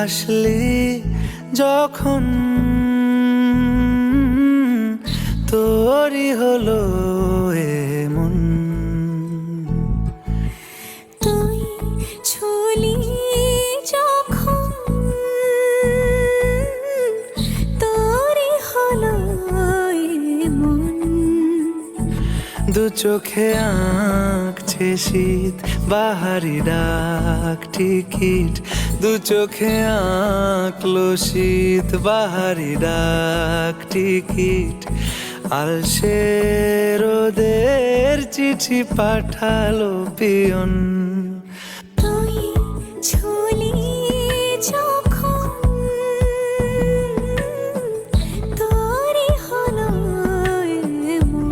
হাসলি যখন তোরই হলো এমন। তুই ছুলি যখন তোরই হলো এমন। দু চোখে আঁকছে শীত বাহারি ডাক টিকিট, দু চোখে আঁকলো শীত বাহারি ডাক টিকিট। আলসে রোদের চিঠি পাঠালো পিয়ন। তুই ছুলি যখন তোরই হলো এমন।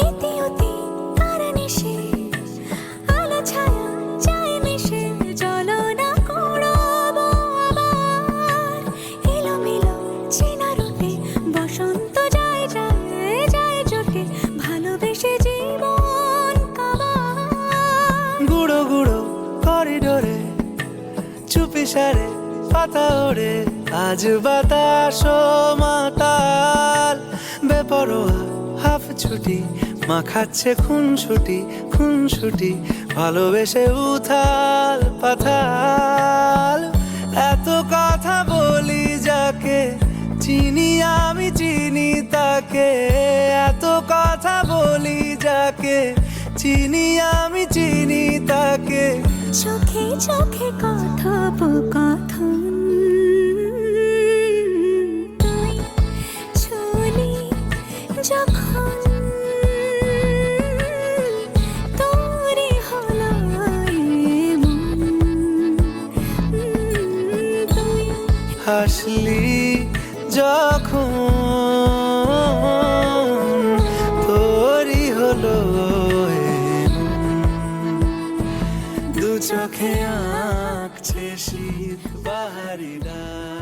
ইতিউতি কারণেসে আলো ছায়া যায় মিশে, চলো না করবো আবার এলোমেলো চেনা রূপে। বসন্ত যায় যায় যায় জোটে, ভালোবেসে জীবন কাবার। গুঁড়ো গুঁড়ো করিডোরে চুপি সারে পাতা ওড়ে, আজ বাতাস মাতাল বেপরোয়া হাফ ছুটি। মাখাচ্ছে খুনসুটি খুনসুটি, ভালোবেসে উথাল পাথাল। এত কথা বলি যাকে চিনি আমি চিনি তাকে, এত কথা বলি যাকে চিনি আমি চিনি তাকে। চোখে চোখে কথোপকথন, তুই ছুলি যখন তোরই হলো এমন। তুই হাসলি যখন তোরই হলো এমন। দু চোখে আঁকছে শীত বাহারি ডাক।